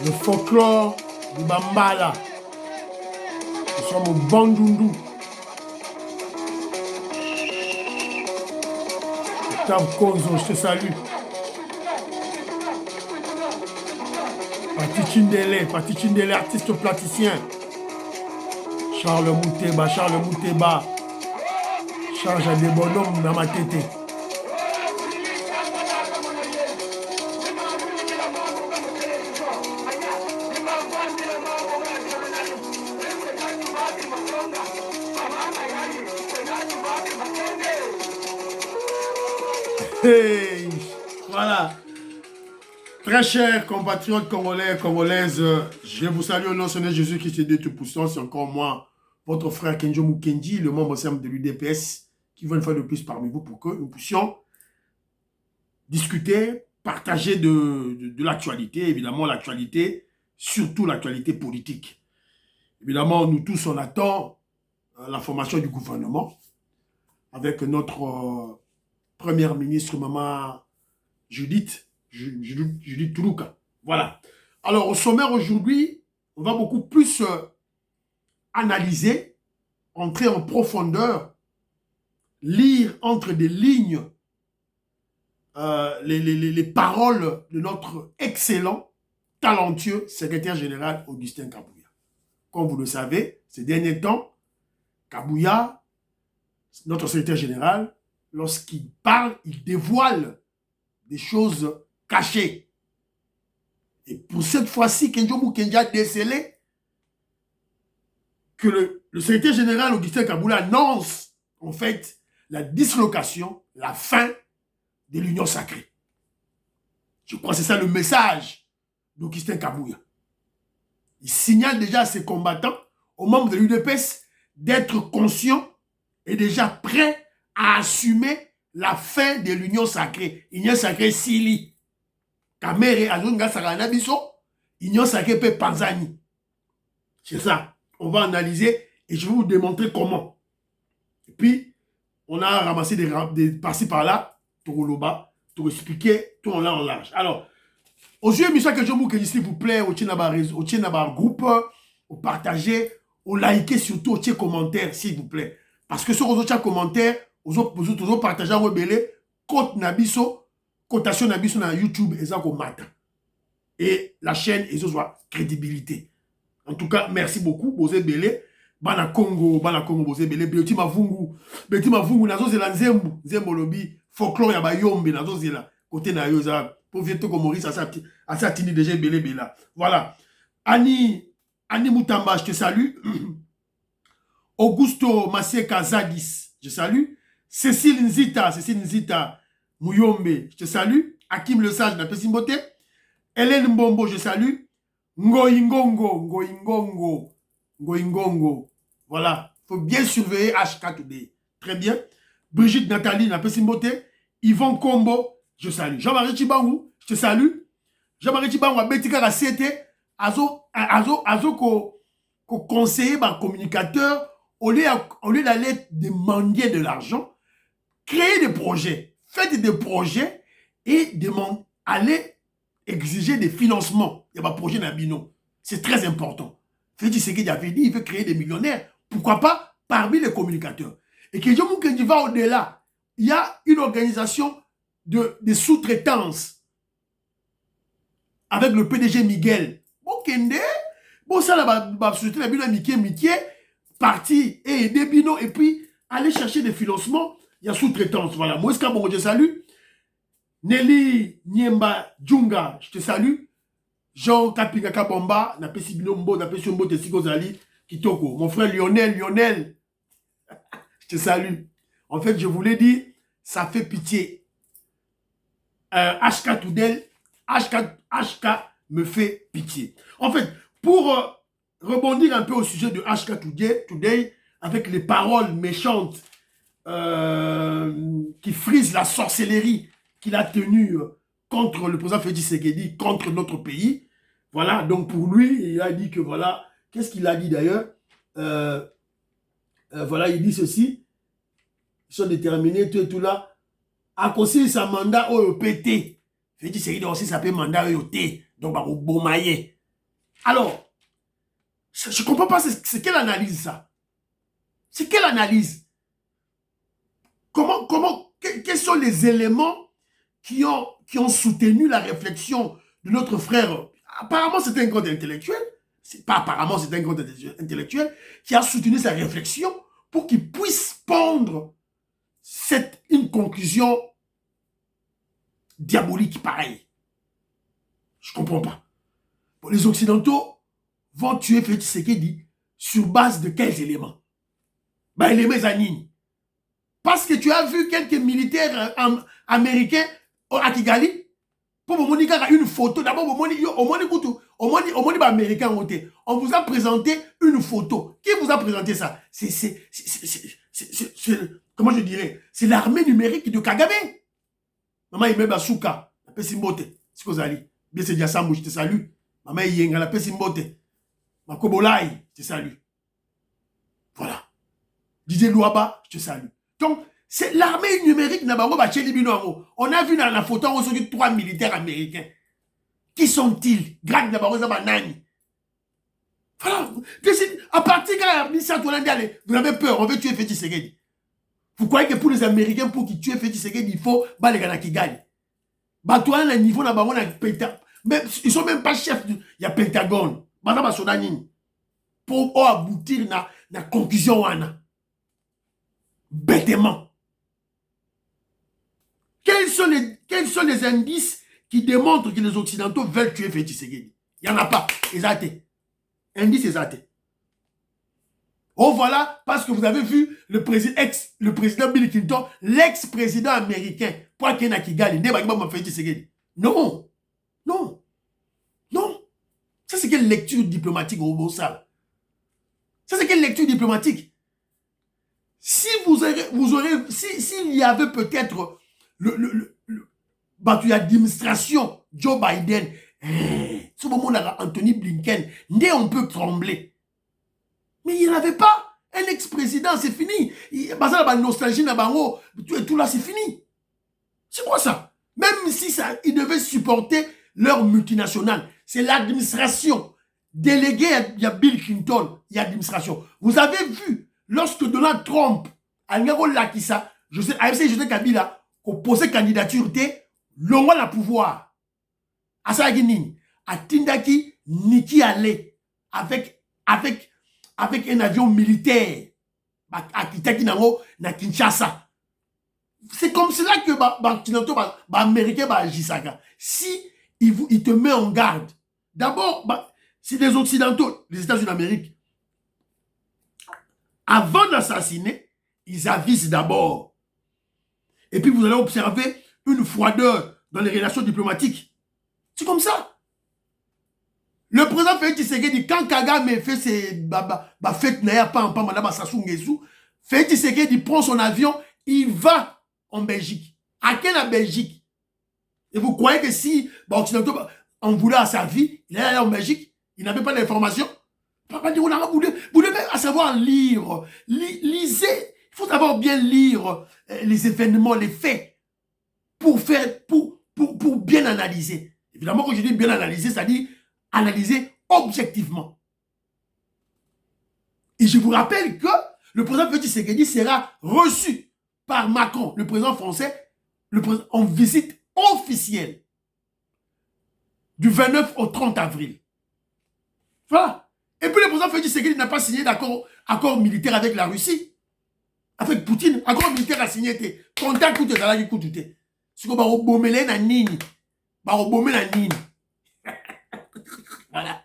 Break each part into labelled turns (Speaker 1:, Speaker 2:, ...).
Speaker 1: Le folklore du Bambala. Nous sommes au Bandundu. Octave Konzo, je te salue. Pati Chindele, artiste plasticien. Charles Mouteba. Charge à des bonhommes dans ma tête. Hey, voilà. Très chers compatriotes congolais, congolaises, je vous salue au nom de Jésus-Christ et de Tout-Puissant. C'est encore moi, votre frère Kenjo Mukendi, le membre simple de l'UDPS, qui va une fois de plus parmi vous pour que nous puissions discuter, partager de l'actualité, évidemment l'actualité, surtout l'actualité politique. Évidemment, nous tous, on attend la formation du gouvernement avec notre première ministre, Maman Judith Toulouka. Voilà. Alors, au sommaire aujourd'hui, on va beaucoup plus analyser, entrer en profondeur, lire entre des lignes les paroles de notre excellent, talentueux secrétaire général Augustin Kabouya. Comme vous le savez, ces derniers temps, Kabouya, notre secrétaire général, lorsqu'il parle, il dévoile des choses cachées. Et pour cette fois-ci, Kenjo Mukendi a décelé que le secrétaire général Augustin Kabouya annonce en fait la dislocation, la fin de l'union sacrée. Je crois que c'est ça le message d'Augustin Kabouya. Il signale déjà à ses combattants, aux membres de l'UDPS, d'être conscients et déjà prêts à assumer la fin de l'union sacrée. Union sacrée Sili. Kamere Azunga Saranabiso, Union sacrée Pe Panzani. C'est ça. On va analyser et je vais vous démontrer comment. Et puis, on a ramassé des par-ci par-là, Toroloba, pour expliquer tout en en large. Alors, aux yeux, Michel Kenjo, s'il vous plaît, au Tchénabar groupe, au partager, au liker surtout, au commentaire, s'il vous plaît. Parce que sur les autres commentaires, vous autres partagez en rebelle, côte nabiso, cotation nabiso na YouTube, et ça comme matin. Et la chaîne, ils ont crédibilité. En tout cas, merci beaucoup, Bosé Belé. Bana Congo, Bosé Belé. Beti Mavungu, nazo zela nzembo lobi, folklore ya bayombe, nazo zela, côté na yoza, pour vieto comme Maurice, à sa tini déjà Belé Bela. Voilà. Annie Moutamba, je te salue. Augusto Masieka Zadis, je salue. Cécile Nzita Mouyombe, je te salue. Hakim Le Sage, na Pesimbote. Hélène Mbombo, je salue. Ngoingongo. Voilà. Il faut bien surveiller HK Today. Très bien. Brigitte Nathalie, na Pesimbote. Yvon Kombo, je salue. Jean-Marie Chibangu, je te salue. Jean-Marie Chibangu, a Betika Rassete. Azo ko conseiller, communicateur, au lieu d'aller demander de l'argent, créez des projets, faites des projets et allez exiger des financements. Il y a un projet Nabino. C'est très important. Faites ce qu'il avait dit, il veut créer des millionnaires. Pourquoi pas parmi les communicateurs. Et que je vous va au-delà. Il y a une organisation de sous-traitance avec le PDG Miguel. Bokende, bon ça la société la bino Mickey parti et aider Bino et puis aller chercher des financements. Il y a sous-traitance. Voilà. Moi, bon, je salue. Nelly Niemba Djunga, je te salue. Jean Kapinga Kabomba, na pesi Bino Mbo, na pesi Mbo Tessiko Zali, Kitoko. Mon frère Lionel, je te salue. En fait, je vous l'ai dit, ça fait pitié. HK Toudel, HK me fait pitié. En fait, pour rebondir un peu au sujet de HK Today, avec les paroles méchantes qui frisent la sorcellerie qu'il a tenue contre le président Félix Tshisekedi, contre notre pays. Voilà, donc pour lui, il a dit que voilà, qu'est-ce qu'il a dit d'ailleurs voilà, il dit ceci, ils sont déterminés, tout et tout là, à cause sa mandat au PT. Félix Tshisekedi aussi s'appelle mandat au T. Donc, bah, au Bomaye. Alors, je ne comprends pas, c'est quelle analyse ça? C'est quelle analyse? Quels sont les éléments qui ont soutenu la réflexion de notre frère? Apparemment, c'est un grand intellectuel. C'est pas apparemment, c'est un grand intellectuel qui a soutenu sa réflexion pour qu'il puisse pondre une conclusion diabolique pareille. Je ne comprends pas. Bon, les Occidentaux vont tuer Félix Tshisekedi sur base de quels éléments? Ben, éléments Zanini. Parce que tu as vu quelques militaires américains à Kigali, pour vous montrer une photo. D'abord, on vous a présenté une photo. Qui vous a présenté ça? Comment je dirais? C'est l'armée numérique de Kagame. Maman, il met Basuka. La paix Simbote. C'est que vous allez. Bien, c'est Diassamou, je te salue. Maman, il y a la paix Simbote. Makobolai, je te salue. Voilà. Didier Louaba, je te salue. Donc, c'est l'armée numérique. On a vu dans la photo aujourd'hui 3 militaires américains. Qui sont-ils? Grad Nabanani. Voilà. À partir de vous avez peur, on veut tuer Félix Tshisekedi. Vous croyez que pour les Américains, pour qu'ils tuent Félix Tshisekedi, il faut Balegana Kigali. Batouan à niveau na bango na Pentagone. Ils sont même pas chefs. Il y a Pentagone. Pour aboutir na conclusion wana. Bêtement. Quels sont les indices qui démontrent que les Occidentaux veulent tuer Félix Tshisekedi? Il n'y en a pas. Exacté. Indice exacté. Oh voilà, parce que vous avez vu le président Bill Clinton, l'ex-président américain, pour qu'il y ait Kigali, non. Non. Non. Ça, c'est quelle lecture diplomatique au beau ça? Ça, c'est quelle lecture diplomatique? Si s'il y avait peut-être l'administration Joe Biden, ce moment là, Anthony Blinken, on peut trembler. Mais il n'y en avait pas. Un ex-président, c'est fini. La nostalgie, tout là, c'est fini. C'est quoi ça? Même si ils devaient supporter leur multinationale, c'est l'administration. Délégué, il y a Bill Clinton, il y a l'administration. Vous avez vu, lorsque Donald Trump, Joseph Kabila, opposé candidature, l'on a le pouvoir. À ça, à Tindaki, Niki allait avec un avion militaire à Kinshasa. C'est comme cela que les Américains agissent. Si il te met en garde, d'abord, si les Occidentaux, les États-Unis d'Amérique, avant d'assassiner, ils avisent d'abord. Et puis vous allez observer une froideur dans les relations diplomatiques. C'est comme ça. Le président Félix Tshisekedi, quand Kagame fait ses fêtes, Félix Tshisekedi prend son avion, il va en Belgique. À quelle en Belgique? Et vous croyez que si on voulait à sa vie, il est allé en Belgique, il n'avait pas d'informations? Vous devez savoir lire. Lisez. Il faut savoir bien lire les événements, les faits, pour bien analyser. Évidemment, quand je dis bien analyser, ça dit analyser objectivement. Et je vous rappelle que le président Félix Tshisekedi sera reçu par Macron, le président français, en visite officielle du 29 au 30 avril. Voilà. Et puis le président Félix Tshisekedi n'a pas signé d'accord militaire avec la Russie. Avec Poutine, accord militaire a signé. Contact tout est à la coup. Ce qu'on va rebomber na nini. Voilà.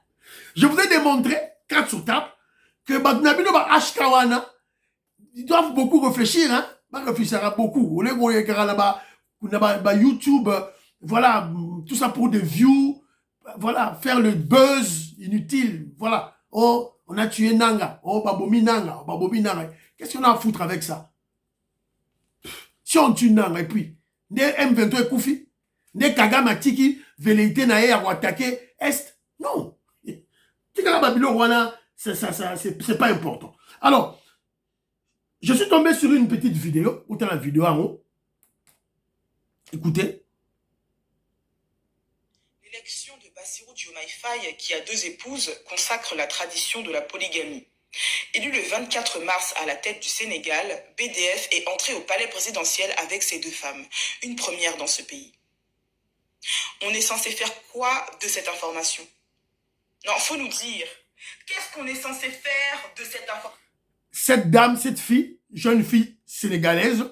Speaker 1: Je vous ai démontré, 4 sur table, que ils doivent beaucoup réfléchir. Hein? Réfléchira beaucoup. YouTube, voilà, tout ça pour des views, voilà, faire le buzz inutile. Voilà. Oh, on a tué Nanga. Oh, Babomi Nanga. Qu'est-ce qu'on a à foutre avec ça? Si on tue Nanga, et puis, ne M23 est Koufi, ne Kagame Tiki, velléité na à attaquer Est. Non. C'est pas important. Alors, je suis tombé sur une petite vidéo, où tu as la vidéo en haut. Écoutez.
Speaker 2: L'élection de Bassirou Diomaye Faye, qui a 2 épouses, consacre la tradition de la polygamie. Élu le 24 mars à la tête du Sénégal, BDF est entré au palais présidentiel avec ses 2 femmes, une première dans ce pays. On est censé faire quoi de cette information? Non, faut nous dire, qu'est-ce qu'on est censé faire de cette information?
Speaker 1: Cette dame, cette fille, jeune fille sénégalaise,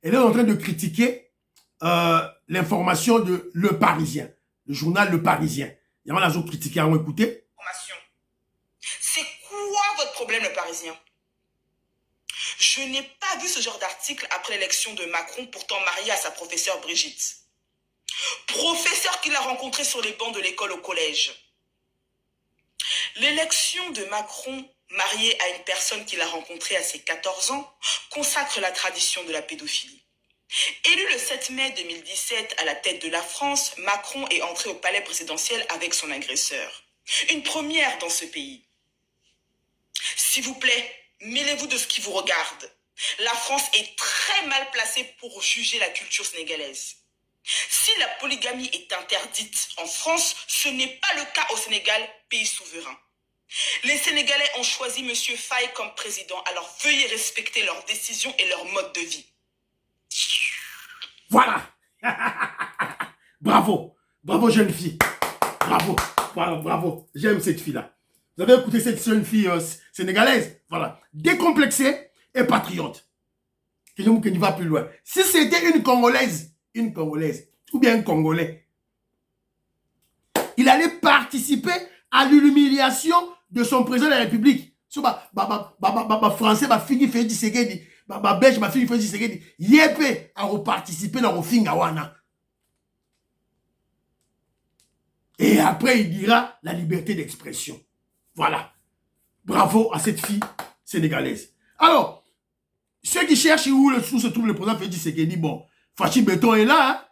Speaker 1: elle est en train de critiquer l'information de Le Parisien, le journal Le Parisien. Il y en a d'autres critiqués, ont écouté.
Speaker 2: C'est quoi votre problème, Le Parisien? Je n'ai pas vu ce genre d'article après l'élection de Macron, pourtant marié à sa professeure Brigitte. Professeur qu'il a rencontré sur les bancs de l'école au collège. L'élection de Macron, marié à une personne qu'il a rencontrée à ses 14 ans, consacre la tradition de la pédophilie. Élu le 7 mai 2017 à la tête de la France, Macron est entré au palais présidentiel avec son agresseur. Une première dans ce pays. S'il vous plaît, mêlez-vous de ce qui vous regarde. La France est très mal placée pour juger la culture sénégalaise. Si la polygamie est interdite en France, ce n'est pas le cas au Sénégal, pays souverain. Les Sénégalais ont choisi M. Faye comme président, alors veuillez respecter leurs décisions et leur mode de vie.
Speaker 1: Voilà. Bravo. Bravo, jeune fille. Bravo. Voilà, bravo. J'aime cette fille-là. Vous avez écouté cette jeune fille sénégalaise? Voilà. Décomplexée et patriote. Qui ne va plus loin. Si c'était une Congolaise, ou bien un Congolais, il allait participer à l'humiliation de son président de la République. Français, fini fait Tshisekedi, belge, fini fait Tshisekedi, yépe à reparticiper dans le Fingawana. Et après, il dira la liberté d'expression. Voilà. Bravo à cette fille sénégalaise. Alors, ceux qui cherchent où se trouve le président Félix Tshisekedi, bon, Fachi Beton est là, hein?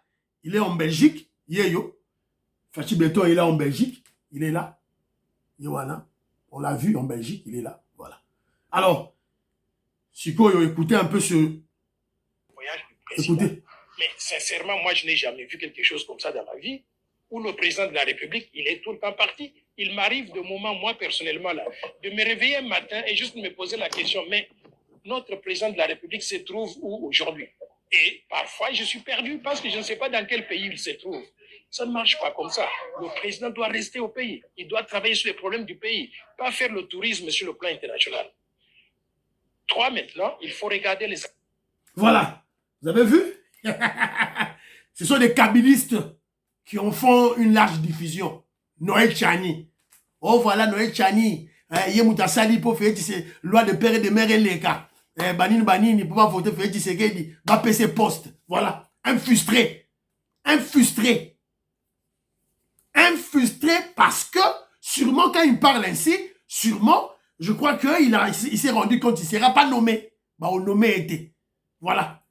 Speaker 1: Il est en Belgique. Yeyo. Fachi Beton est là en Belgique. Il est là. Yoana. On l'a vu en Belgique, il est là. Voilà. Alors, Siko, écoutez un peu ce
Speaker 3: voyage du président. Écoutez. Mais sincèrement, moi, je n'ai jamais vu quelque chose comme ça dans ma vie, où le président de la République, il est tout le temps parti. Il m'arrive de moments, moi, personnellement, là, de me réveiller un matin et juste me poser la question, mais notre président de la République se trouve où aujourd'hui? Et parfois, je suis perdu parce que je ne sais pas dans quel pays il se trouve. Ça ne marche pas comme ça. Le président doit rester au pays. Il doit travailler sur les problèmes du pays, pas faire le tourisme sur le plan international. 3, maintenant, il faut regarder les...
Speaker 1: Voilà. Vous avez vu? Ce sont des kabylistes qui en font une large diffusion. Noël Chani. Oh, voilà, Noël Chani. Yemouta Sali pour faire ces lois de père et de mère et les cas. Banini, pour pas voter pour Félix Tshisekedi, va payer ses postes. Voilà. Un frustré. Parce que, sûrement, quand il parle ainsi, sûrement, je crois qu'il s'est rendu compte qu'il ne sera pas nommé. Bah, on nommé était. Voilà.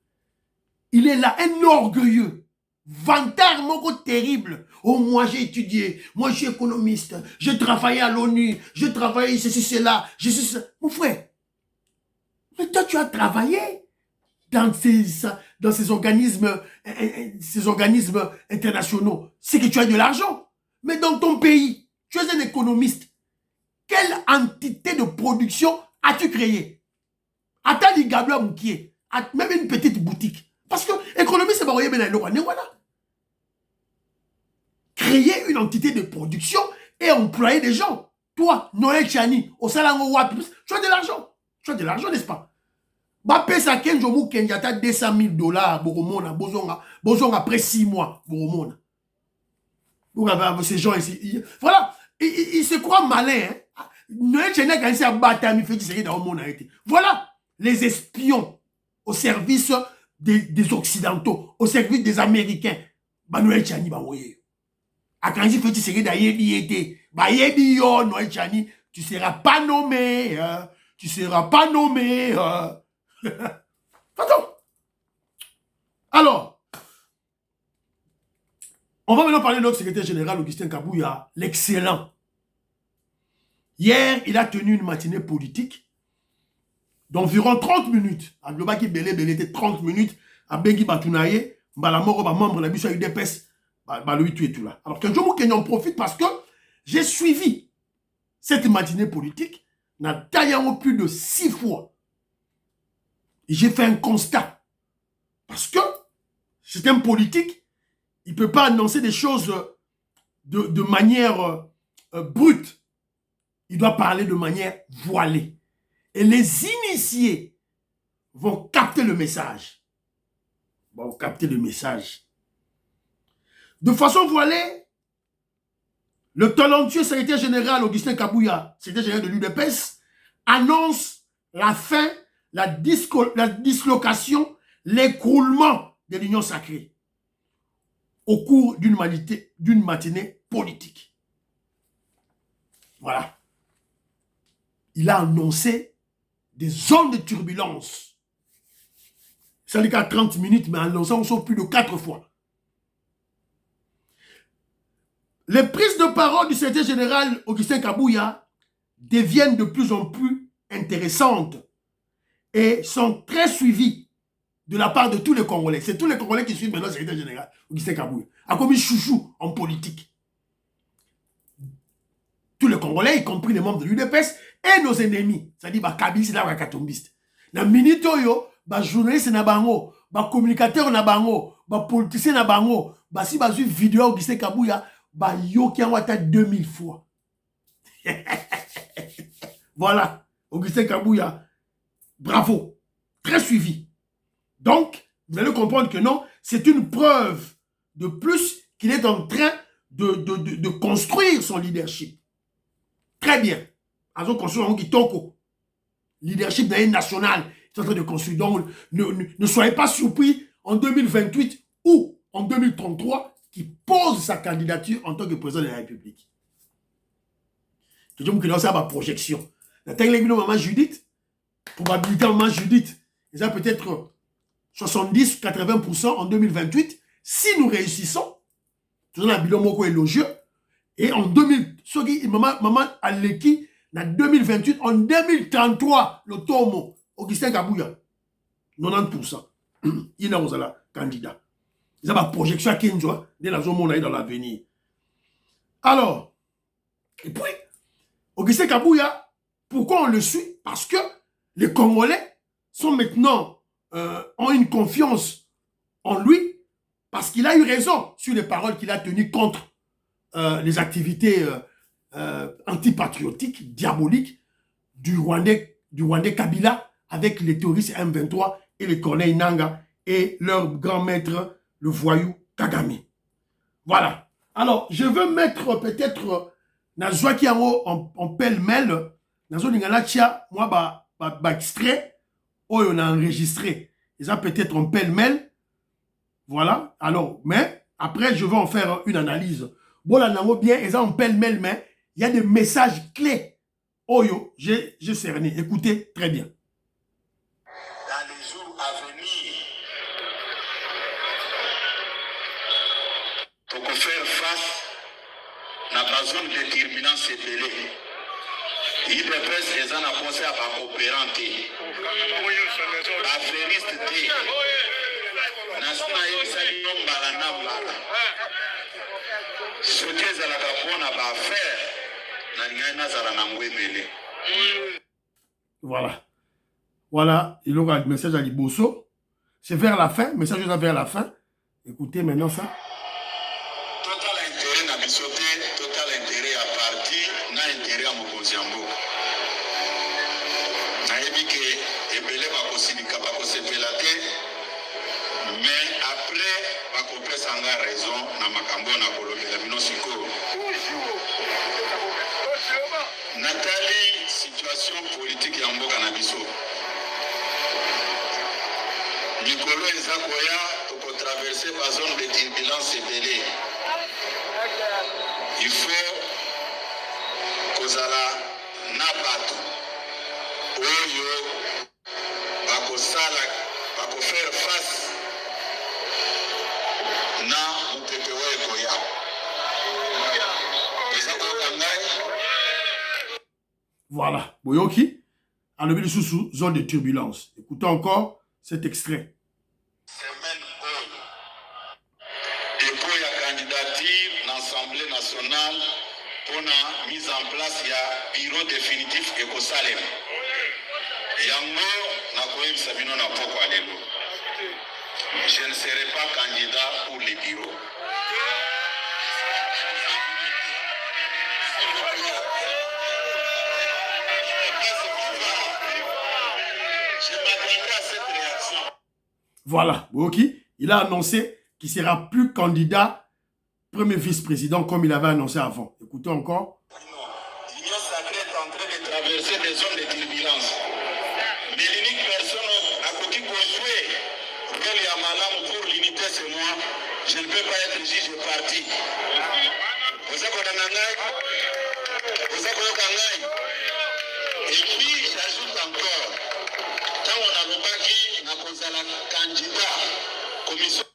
Speaker 1: Il est là, un orgueilleux. Vantard, mon terrible. Oh, moi, j'ai étudié. Moi, je suis économiste. J'ai travaillé à l'ONU. J'ai travaillé ceci, cela. Je suis ça. Mon frère. Mais toi, tu as travaillé dans ces organismes internationaux. C'est que tu as de l'argent. Mais dans ton pays, tu es un économiste. Quelle entité de production as-tu créé? Attends, les gabla moukier. Même une petite boutique. Parce que l'économie, c'est pas voilà. Créer une entité de production et employer des gens. Toi, Noël Chani, au Salango Wap, tu as de l'argent. Tu as de l'argent, n'est-ce pas? Bappé sa Kenjomu Kenjata $200 000 Boromona, Bozonga après 6 mois, Boromona. Ces gens ici. Voilà. Ils se croient malins. Hein? Noël Chani a commencé à battre à Mifeti dans le monde. Voilà. Les espions au service des Occidentaux, au service des Américains. Noël Chani, Akanji Feti Tshisekedi a yebi yo Noël Chani, tu seras pas nommé. Tu seras pas nommé. Attends. Alors, on va maintenant parler de notre secrétaire général, Augustin Kabouya, l'excellent. Hier, il a tenu une matinée politique d'environ 30 minutes. À Globaki Belé était 30 minutes. À Bengi Batounaye, la mort, membre de la mission UDPS, le 8 et tout là. Alors, que je en profite parce que j'ai suivi cette matinée politique, n'a taillé plus de 6 fois. Et j'ai fait un constat. Parce que c'est un politique, il ne peut pas annoncer des choses de manière brute. Il doit parler de manière voilée. Et les initiés vont capter le message. Vont capter le message. De façon voilée, le talentueux secrétaire général Augustin Kabouya, secrétaire général de l'UDPS, annonce la fin, la dislocation, l'écroulement de l'Union sacrée au cours d'une matinée politique. Voilà. Il a annoncé des zones de turbulence. Ça n'est qu'à 30 minutes, mais annoncé on sort plus de 4 fois. Les prises de parole du secrétaire général Augustin Kabouya deviennent de plus en plus intéressantes et sont très suivies de la part de tous les Congolais. C'est tous les Congolais qui suivent maintenant le secrétaire général Augustin Kabouya. A commis chouchou en politique. Tous les Congolais, y compris les membres de l'UDPS et nos ennemis, c'est-à-dire Kabylie, c'est là où katombiste. Na minute yo, journaliste na bango, communicateur na bango, politicien na bango, si bazu vidéo Augustin Kabouya, yo qui en 2000 fois. Voilà, Augustin Kabouya, bravo, très suivi. Donc, vous allez comprendre que non, c'est une preuve de plus qu'il est en train de construire son leadership. Très bien. Ils construit un kitoko. Leadership national. Ils sont en train de construire. Donc, ne soyez pas surpris en 2028 ou en 2033 qu'il pose sa candidature en tant que président de la République. Je vous dis ma projection. La maman Judith, probabilité maman Judith, ils ont peut-être 70-80% en 2028. Si nous réussissons, tout un bilan moko élogieux. Et en 2000, maman Aleki, en 2028, en 2033, le tomo, Augustin Kabouya, 90%. Il est un candidat. Ils ont ma projection à Kenzo, dès la zone dans l'avenir. Alors, et puis, Augustin Kabouya, pourquoi on le suit? Parce que les Congolais sont maintenant, ont une confiance en lui, parce qu'il a eu raison sur les paroles qu'il a tenues contre les activités antipatriotiques, diaboliques du Rwandais Kabila avec les terroristes M23 et les Corneille Nanga et leur grand maître, le voyou Kagame. Voilà. Alors, je veux mettre peut-être Nazwa qui en pêle-mêle, Nazwa Ningalatia, moi, extrait, on a enregistré. Ils ont peut-être en pêle-mêle. Voilà. Alors, mais après, je vais en faire une analyse. Bon, là, bien, ils ont en pêle-mêle, mais il y a des messages clés. Oh yo, j'ai cerné. Écoutez très bien.
Speaker 4: Dans les jours à venir, pour faire face à la zone de turbulence épelée, il dépêche les gens à penser à la coopérante, l'affairiste,
Speaker 1: voilà. Voilà, il aura le message à Liboso. C'est vers la fin, message vers la fin. Écoutez maintenant ça.
Speaker 4: Total intérêt na bisoté, total intérêt à parti, na intérêt à Mokonziambo. Na ebike ebele bakosilika bakosepelate, mais après bakopesa nga raison na makambo na kolobela bino sikoyo. Nathalie, situation politique ya mboka na biso. Nikolo ezakoya pour traverser la zone de turbulence ébélée. Il faut kozala na bato oyo bakosala bakofaire face na mopepe oyo ekoya.
Speaker 1: Voilà. Boyoki, à lever sous zone de turbulence. Écoutez encore cet extrait.
Speaker 4: Semaine oyo dépôt la candidature dans l'Assemblée nationale pour la mise en place du bureau définitif de Kosalem. Yango, je ne serai pas candidat pour les bureaux. Je m'attendais à cette réaction.
Speaker 1: Voilà, Boyoki, il a annoncé qu'il ne sera plus candidat premier vice-président comme il avait annoncé avant. Écoutez encore.
Speaker 4: L'Union sacrée est en train de traverser des zones de turbulence. Mais l'unique personne à côté pour jouer pour l'unité, c'est moi. Je ne peux pas être juge de parti. Et puis, j'ajoute encore, quand on a le candidat, commission.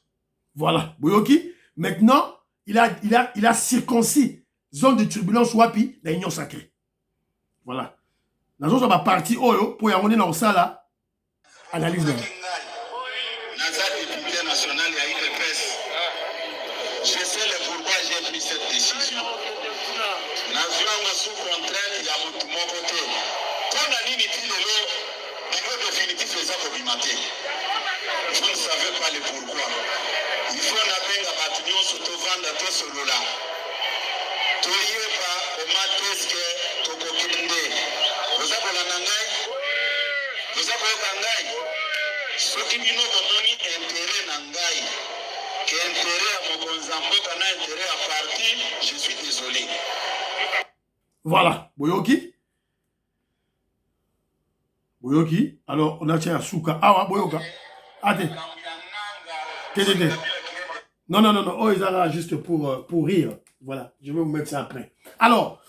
Speaker 1: Voilà, Boyoki, maintenant, il a circoncis zone de turbulence wapi la Union sacrée. Voilà. Dans une partie oyo pour y avoir dans ça là, analyse.
Speaker 4: Député national, il y a eu des presse. Je sais le pourquoi j'ai pris cette décision. Navion sous contrainte, il y a mon côté. Quand on a dit le bureau définitif est ça pour bimater. Vous ne savez pas le pourquoi. Il faut appeler la bataillon sur tout vendre à tout ce là. Tu n'y es pas au matos que tu peux quitter. Vous avez la nangaï. Vous avez la nangaï. Ce qui nous donne intérêt nangaï. Que intérêt à mon consambo, qu'on a intérêt à partir, je suis désolé.
Speaker 1: Voilà, Boyoki. Boyoki. Alors, on a tiens à Souka. Ah, Boyoka. Attends. Non. Oh, ils sont là juste pour rire. Voilà, je vais vous mettre ça après. Alors,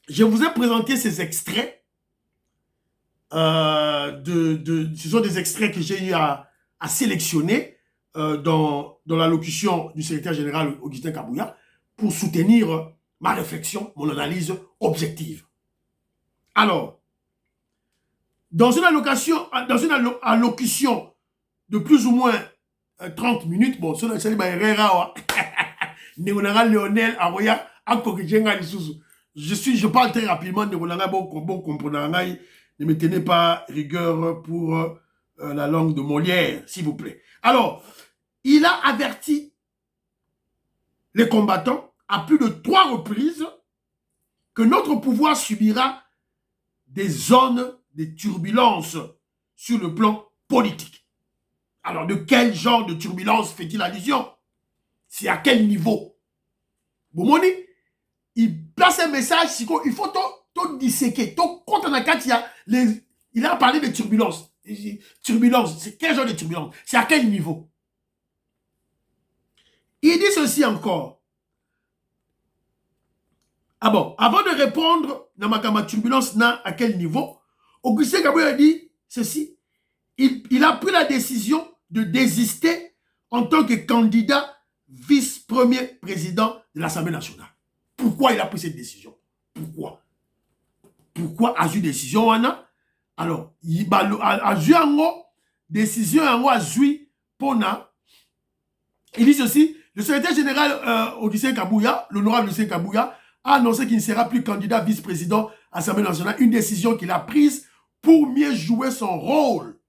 Speaker 1: je vous ai présenté ces extraits. Ce sont des extraits que j'ai eu à sélectionner dans l'allocution du secrétaire général Augustin Kabouya pour soutenir ma réflexion, mon analyse objective. Alors, dans une allocution de plus ou moins 30 minutes, bon, je parle très rapidement, ne me tenez pas rigueur pour la langue de Molière, s'il vous plaît. Alors, il a averti les combattants à plus de 3 reprises que notre pouvoir subira des zones de turbulence sur le plan politique. Alors, de quel genre de turbulence fait-il allusion? C'est à quel niveau? Bomoni, il place un message, il faut tout disséquer, tout compte dans il a parlé de turbulence. Turbulence, c'est quel genre de turbulence? C'est à quel niveau? Il dit ceci encore. Ah bon, avant de répondre dans ma turbulence, à quel niveau, Augustin Kabouya a dit ceci. Il a pris la décision de désister en tant que candidat vice-premier président de l'Assemblée nationale. Pourquoi il a pris cette décision? Pourquoi a-t-il décision, Anna? Alors, il a eu une décision il dit ceci, le secrétaire général Augustin Kabouya, l'honorable Augustin Kabouya, a annoncé qu'il ne sera plus candidat vice-président à l'Assemblée nationale, une décision qu'il a prise pour mieux jouer son rôle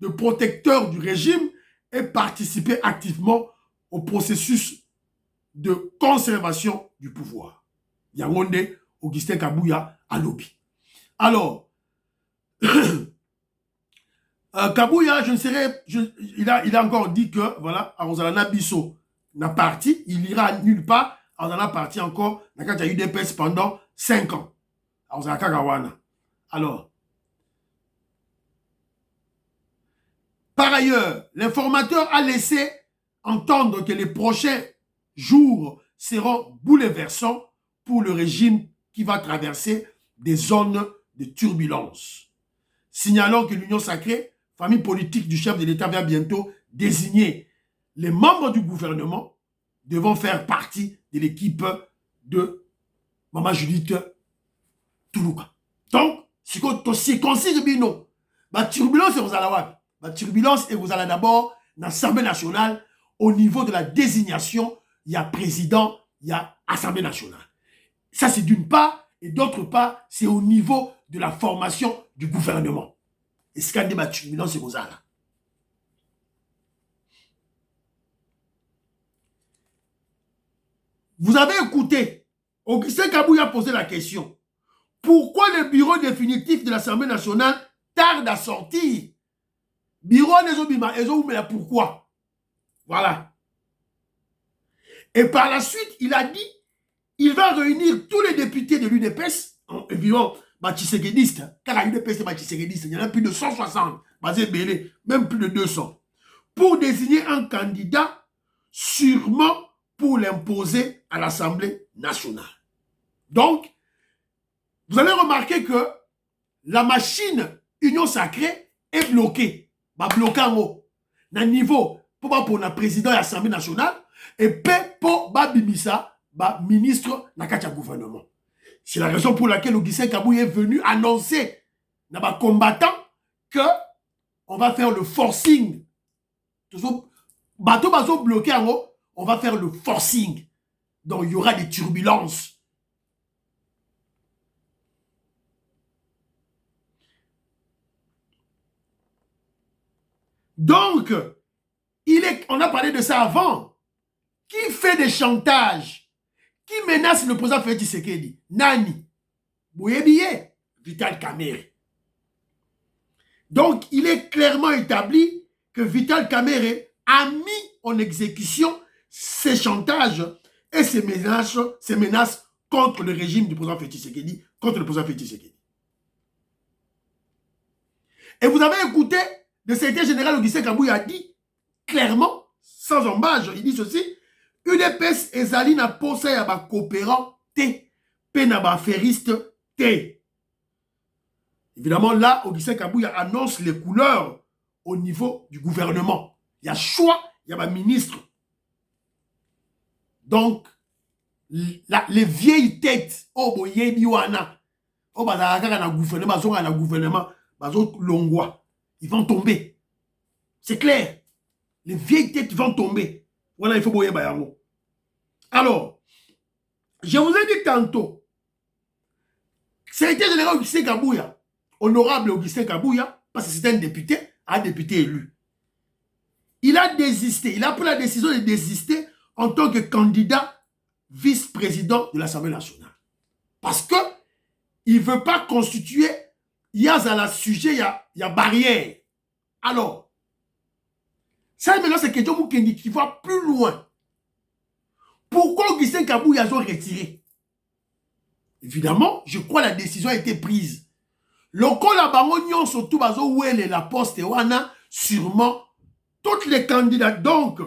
Speaker 1: de protecteur du régime et participer activement au processus de conservation du pouvoir. Yangonde, Augustin Kabouya, à lobby. Alors, Kabouya, il a encore dit que, voilà, Arozalana Bisso n'a parti, il ira nulle part, Arozalana parti encore, il y a eu des UDPS pendant 5 ans. Arozalana Kagawana. Alors, par ailleurs, l'informateur a laissé entendre que les prochains jours seront bouleversants pour le régime qui va traverser des zones de turbulence. Signalons que l'Union sacrée, famille politique du chef de l'État, va bientôt désigner les membres du gouvernement devant faire partie de l'équipe de Maman Judith Toulouka. Donc, si on circoncis bino, la turbulence et vous allez voir. La turbulence et vous allez d'abord dans l'Assemblée nationale au niveau de la désignation, il y a président, il y a Assemblée nationale. Ça, c'est d'une part, et d'autre part, c'est au niveau de la formation du gouvernement. Et ce qu'a débattu, maintenant, c'est vos là. Vous avez écouté, Augustin Kabouya a posé la question. Pourquoi le bureau définitif de l'Assemblée nationale tarde à sortir? Bureau Nezobima, pourquoi? Voilà. Et par la suite, il a dit, il va réunir tous les députés de l'UDPS, évidemment, batiséguédistes, car l'UDPS est batiséguédiste, il y en a plus de 160, même plus de 200, pour désigner un candidat, sûrement pour l'imposer à l'Assemblée nationale. Donc, vous allez remarquer que la machine Union Sacrée est bloquée. Bloquée en haut. Dans niveau, pour le président de l'Assemblée nationale, et pour Bimisa, ministre de gouvernement. C'est la raison pour laquelle Augustin Kabouya est venu annoncer dans les combattants que on va faire le forcing. Bateau bloqué en haut, on va faire le forcing. Donc il y aura des turbulences. Donc, on a parlé de ça avant. Qui fait des chantages? Qui menace le président Félix Tshisekedi? Nani? Bouyebie? Vital Kamerhe. Donc, il est clairement établi que Vital Kamerhe a mis en exécution ces chantages et ces menaces contre le régime du président Félix Tshisekedi, contre le président Félix Tshisekedi. Et vous avez écouté le secrétaire général Augustin Kabouya a dit clairement, sans embâche, il dit ceci, UDPS ezali na posa ya ba coopérant T, pe na ba affairiste T. Évidemment, là, Augustin Kabouya annonce les couleurs au niveau du gouvernement. Il y a choix, il y a un ministre. Donc, les vieilles têtes, ils vont tomber. C'est clair. Les vieilles têtes vont tomber. Voilà, il faut boyer bayango. Alors, je vous ai dit tantôt, secrétaire général Augustin Kabouya, honorable Augustin Kabouya, parce que c'est un député élu. Il a désisté, il a pris la décision de désister en tant que candidat vice-président de l'Assemblée nationale. Parce que il ne veut pas constituer, il y a à la sujet, il y a barrière. Alors, ça maintenant c'est question Moukendi qui va plus loin. Pourquoi Augustin Kabouya a retiré? Évidemment, je crois que la décision a été prise. Le col à Bangonyon, surtout bazo où elle est la poste et wana, sûrement toutes les candidats, donc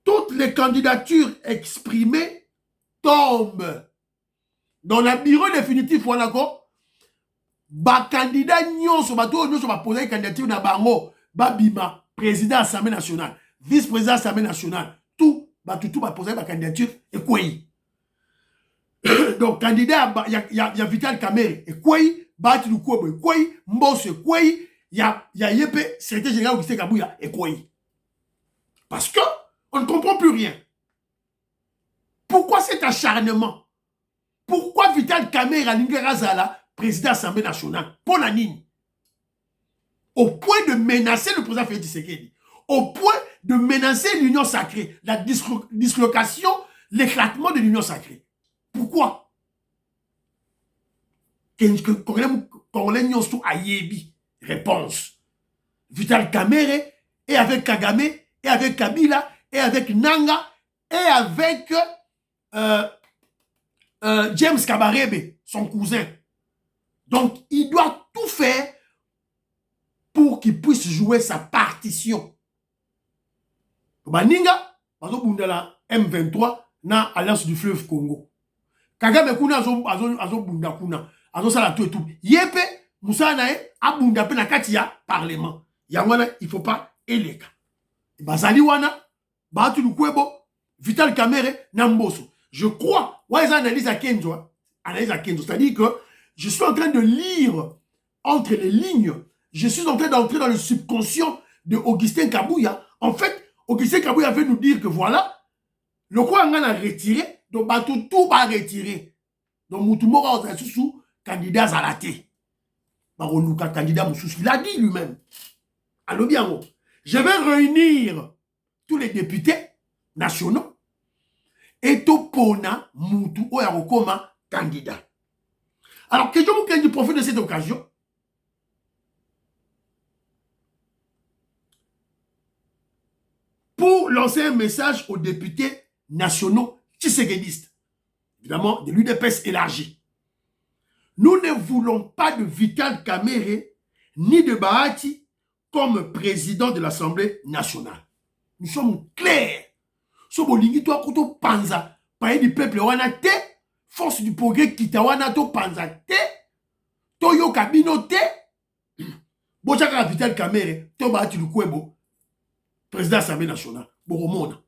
Speaker 1: toutes les candidatures exprimées tombent. Dans le bureau définitif, voilà quoi. Ba candidat nyonso bato nyonso ba poser candidature na bango, ba bima président Assemblée nationale, vice-président Assemblée nationale, tout ba poser ba candidature et quoi. Donc candidat il y a Vital Kamerhe et quoi, Bati Lukwebo et quoi, Mbosso et quoi, il y a Yepe, secrétaire général Augustin Kabouya et quoi. Parce que on ne comprend plus rien. Pourquoi cet acharnement? Pourquoi Vital Kamerhe a Ningerazala président de l'Assemblée nationale, pour la ligne, au point de menacer le président Félix Tshisekedi, au point de menacer l'Union sacrée, la dislocation, l'éclatement de l'Union sacrée. Pourquoi? Réponse. Vital Kamerhe est avec Kagame, et avec Kabila, et avec Nanga, et avec James Kabarebe, son cousin. Donc, il doit tout faire pour qu'il puisse jouer sa partition. Baninga, la M23, na Alliance du fleuve Congo. Kagame kuna azo bunda kuna, azo sala tout et tout. Yepe, Moussa nae, abunda pe na kati ya parlement. Yangwana, il faut pas éleka. Bazali wana, Batu Lukwebo, Vital Kamerhe, Namboso. Je crois, ouais, ça analyse à Kenzo, c'est-à-dire que je suis en train de lire entre les lignes. Je suis en train d'entrer dans le subconscient de Augustin Kabouya. En fait, Augustin Kabouya veut nous dire que voilà, le quoi on a retiré, donc tout va retirer. Donc Moutoumora a sous candidat Zalaté. Barolouka candidat Moussous, il a dit lui-même. Alors bien, je vais réunir tous les députés nationaux et tout pona Moutou Oyarokoma candidat. Alors que je profite de cette occasion pour lancer un message aux députés nationaux tshisekédistes, évidemment de l'UDPS élargie. Nous ne voulons pas de Vital Kamerhe ni de Bahati comme président de l'Assemblée nationale. Nous sommes clairs. Sobolingi to akuto panza, paye du peuple wana te, force du progrès kitawana to panza te, toyo kabino te, bochaka Vital Kamerhe, to Bahati Lukwebo, président de l'Assemblée nationale, Boromona.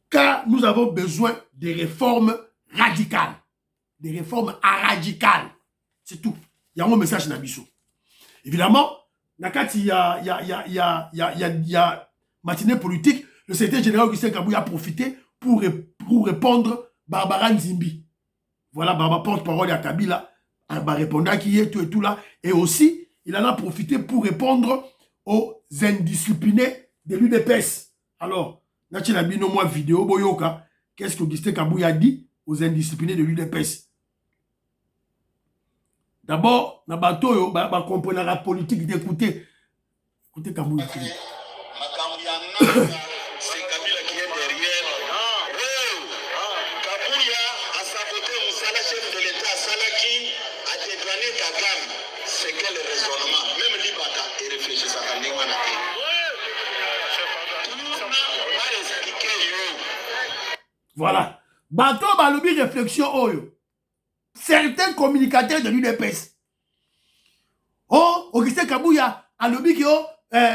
Speaker 1: Car nous avons besoin de réformes radicales. Des réformes radicales. C'est tout. Il y a un message Nabiso. Évidemment, Nakati, il y a matinée politique, le secrétaire général Augustin Kabouya a profité pour répondre Barbara Nzimbi. Voilà, Barbara porte-parole à Kabila, elle va répondre à qui est tout et tout là. Et aussi, il en a profité pour répondre aux indisciplinés de l'UDPS. Alors, Nachi Nabino, moi, vidéo, Boyoka, qu'est-ce qu'Augustin Kabouya a dit aux indisciplinés de l'UDPS? D'abord, na bateau, ba comprendre la politique d'écouter. Écoutez Kabouya.
Speaker 4: C'est Kabila qui est derrière. Kabouya a saboté Moussala, chef de l'État, Salaki, a dédouané Kagame. C'est quel raisonnement? Même Libata est réfléchi à la ligne.
Speaker 1: Voilà. Bateau, balobi réflexion, oyo. Certains communicateurs de l'UDPS. Oh, Augustin Kabouya, a lobby que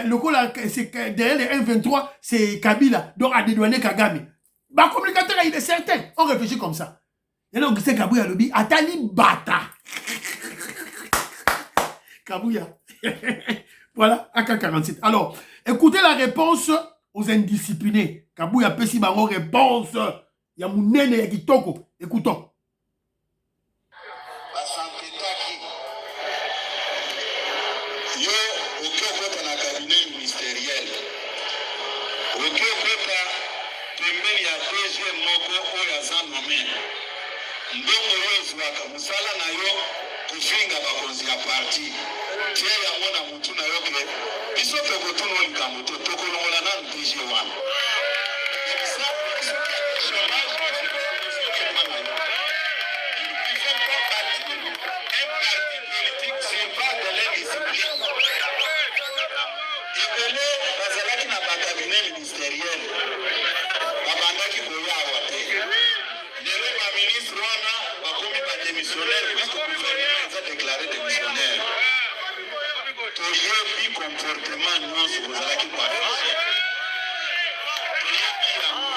Speaker 1: le coup là, derrière les 1-23, c'est Kabila, donc a dédouané Kagame. Bah, communicateur, il est certain. On réfléchit comme ça. Et là, Augustin Kabouya, lobby, Atali Bata. Kabouya. Voilà, AK-47. Alors, écoutez la réponse aux indisciplinés. Kabouya Pessi Bango réponse. Il y a mon nene et Kitoko. Écoutons.
Speaker 4: Ndongo wezwaka musala nayo kufinga bakonzi ya parti tie ya mona mutu na yo ke biso peko tuno likambo to tokolongola nanu DG wana ekele bazalaki na bakabinet ministériel babandaki koyawa te lelo baministre wana bakomi badémissionnaire puisque gouvernement eza déclaré démissionnaire toyebi comportement nyonso bozalaki koaffiche toyebi yango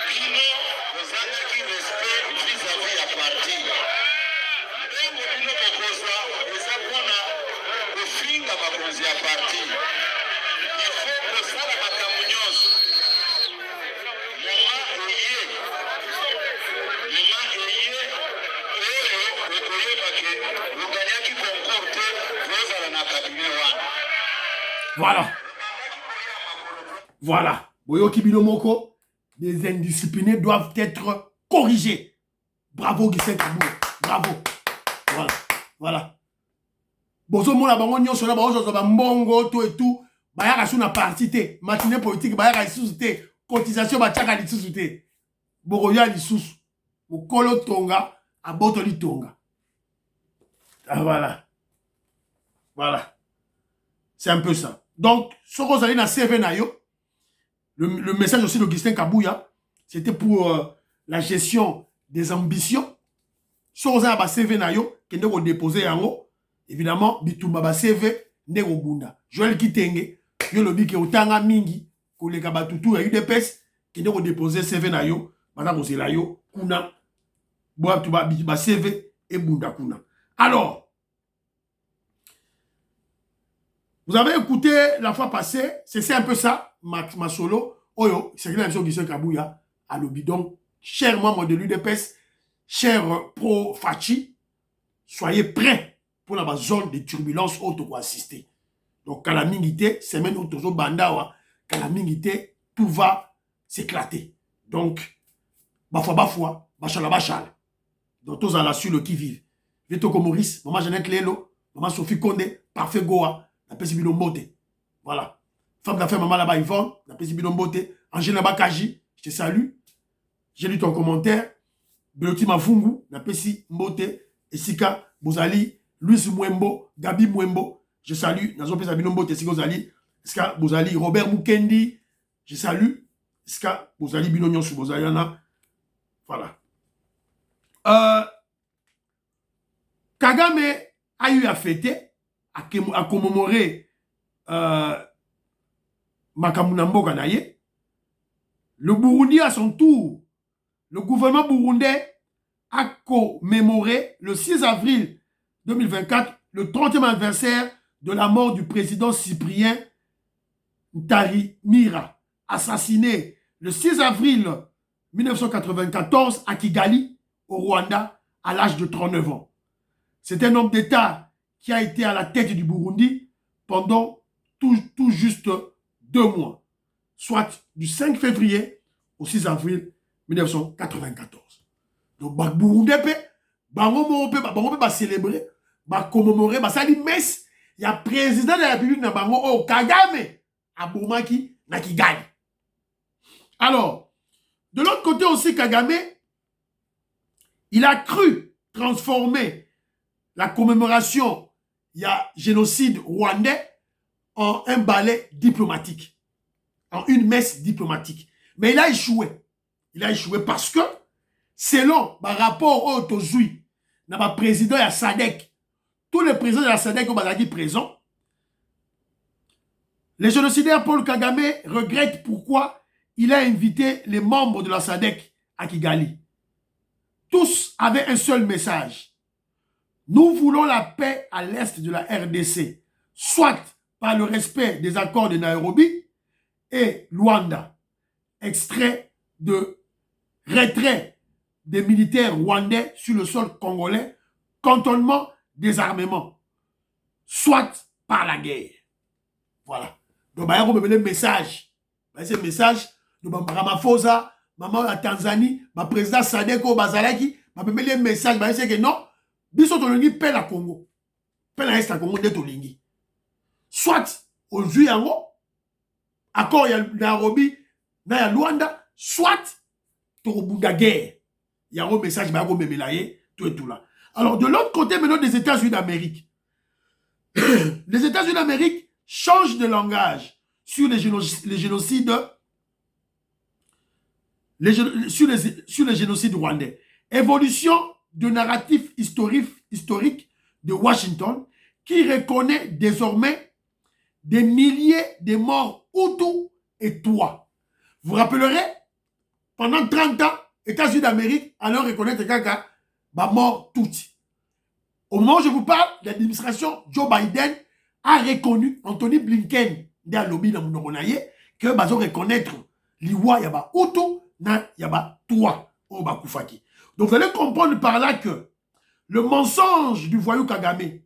Speaker 4: bino bozalaki respect vis-à-vis ya parti ndenge bino bokozwa eza mpona kofinga bakonzi ya parti il faut kosala makambo nyonso
Speaker 1: Voilà. Voilà. Boyoki Binomoko, les indisciplinés doivent être corrigés. Bravo, Augustin Kabouya. Bravo. Voilà. Voilà. Bozo mona bango nyonso na baozo ba mbongo tout et tout. Bayaka sous na parti te. Matinée politique bayaka lisusu te. Cotisation batiaka lisusu te. Boroya lisusu. Mokolo tonga, aboto li tonga. Ah voilà. Voilà. C'est un peu ça. Donc, ce que vous allez dans CV Nayo, le message aussi d'Augustin Kabouya, c'était pour la gestion des ambitions. Ce que vous allez dans CV Nayo, qui est déposé en haut, évidemment, Bitumba ba CV, Nego Bunda. Joël Kitenge, yo lobi ke otanga mingi, koleka batutu ya UDPS, qui est déposé CV Nayo, madame Oselayo, Kuna, ba CV et Bunda Kuna. Alors, Vous avez écouté la fois passée, c'est un peu ça, ma solo. Oyo, c'est une émission qui se Kabouya à l'obidon. Chers membres de l'UDPS, chers pro-Fachi, soyez prêts pour la zone de turbulence où vous assister. Donc, quand la mingité, semaine où vous bandawa, quand la mingité, tout va s'éclater. Donc, bafwa, bachala. Donc, tous à la sur le qui-vive. Vito Maurice, maman Jeannette Lelo, maman Sophie Condé, Parfait Goa, la Pessi Binombote. Voilà. Femme d'affaires, maman là-bas, Yvonne, la Pessi Binombote. Angela Bakaji, je te salue. J'ai lu ton commentaire. Beloti Mafungu, la Pessi Mbote, Esika, Bozali, Luis Mwembo, Gabi Mwembo. Je salue. Nazo Pessi Binombote, Esika Bozali. Esika Bozali, Robert Mukendi. Je salue. Esika Bozali, Binonyon sous Bozaliana. Voilà. Kagame a eu à fêter, à commémorer Makamunambo Kanaye. Le Burundi, à son tour, le gouvernement burundais a commémoré le 6 avril 2024 le 30e anniversaire de la mort du président Cyprien Ntaryamira, assassiné le 6 avril 1994 à Kigali, au Rwanda, à l'âge de 39 ans. C'est un homme d'État qui a été à la tête du Burundi pendant tout juste 2 mois, soit du 5 février au 6 avril 1994. Donc, le Burundi va célébrer, va commémorer, va saluer messe. Il y a le président de la République de Kagame à Boumaki, na Kigali. Alors, de l'autre côté aussi, Kagame, il a cru transformer la commémoration, il y a génocide rwandais, en un ballet diplomatique, en une messe diplomatique. Mais il a échoué. Il a échoué parce que, selon le rapport au Tozoui, le président de la SADC, tous les présidents de la SADC sont présents. Le génocidaire Paul Kagame regrette pourquoi il a invité les membres de la SADC à Kigali. Tous avaient un seul message. Nous voulons la paix à l'est de la RDC, soit par le respect des accords de Nairobi et Luanda, extrait de retrait des militaires rwandais sur le sol congolais, cantonnement, désarmement, soit par la guerre. Voilà. Donc, il y a un message. C'est un message de Ramaphosa, maman la Tanzanie, ma président Sadeko Bazalaki, m'a donné un message, c'est que non, biso tolingi paix la Congo. Paix la Est à Congo de tolingi. Soit au Zuyango, accord il y a Nairobi, il y a Luanda, soit Torobunda guerre. Il y a un message, tout et tout là. Alors, de l'autre côté, maintenant, des États-Unis d'Amérique. Les États-Unis d'Amérique changent de langage sur les génocides rwandais. Évolution de narratif historique de Washington qui reconnaît désormais des milliers de morts Hutus et Tutsis. Vous rappellerez, pendant 30 ans, les États-Unis d'Amérique allaient reconnaître quelqu'un mort Tutsi. Au moment où je vous parle, l'administration Joe Biden a reconnu Anthony Blinken dans le lobby de Monogonaye que bazo reconnaître l'Iwa yaba Hutu na yaba Tutsi au Bakufaki. Donc vous allez comprendre par là que le mensonge du voyou Kagame,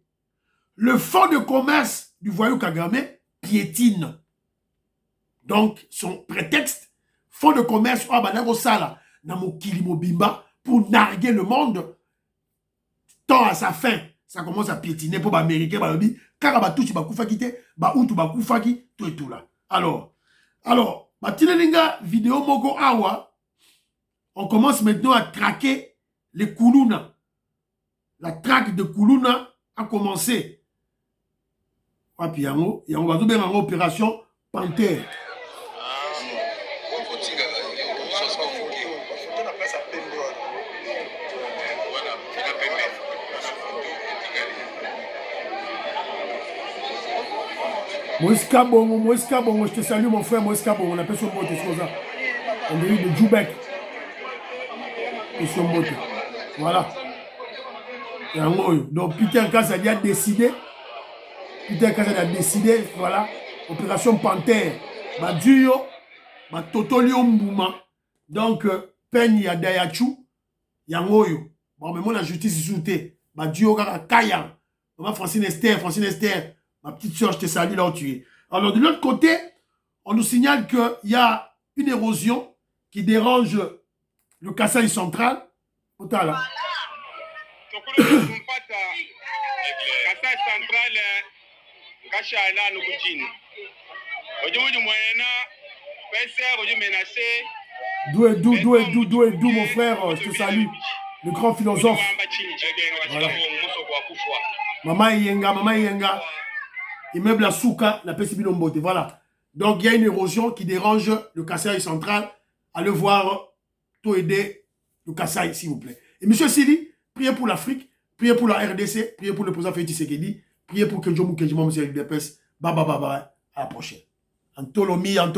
Speaker 1: le fonds de commerce du voyou Kagame piétine. Donc son prétexte, fonds de commerce au Sala na mokili mobimba pour narguer le monde, tant à sa fin, ça commence à piétiner pour les Américains, car tout si bakufaki te, Hutu bakufaki, tout et tout là. Alors, Tinelinga vidéo moko awa, on commence maintenant à traquer les Kuluna. La traque de Kuluna a commencé. Et puis, on va faire une opération Panthère. Moïse Kabongo, je te salue mon frère Moïse Kabongo, on appelle son mot, c'est ça. On est de Djoubek. Et son mot. Voilà. Donc Peter Kassadi a décidé Peter Kassai a décidé, voilà, opération Panthère. Ma duyo, ma totolio mbouma. Donc, peigne ya Dayachu, yangoyo. Bon, mais moi, la justice est soutée. Ma duyo, Kaya. Maman Francine Esther, ma petite soeur, je te salue là où tu es. Alors, de l'autre côté, on nous signale qu'il y a une érosion qui dérange le Kassai central. Voilà. D'où, mon frère, je te salue. Le grand philosophe. Voilà. Maman Yenga. Immeuble à Souka, la Pessibilombote. Voilà. Donc, il y a une érosion qui dérange le Kassai central. Allez voir, tout aider le Kassai, s'il vous plaît. Et monsieur Sidi, priez pour l'Afrique, priez pour la RDC, priez pour le président Félix Tshisekedi, priez pour que Djomou Kedjima, monsieur Depes. Baba, à la prochaine. Antolomia.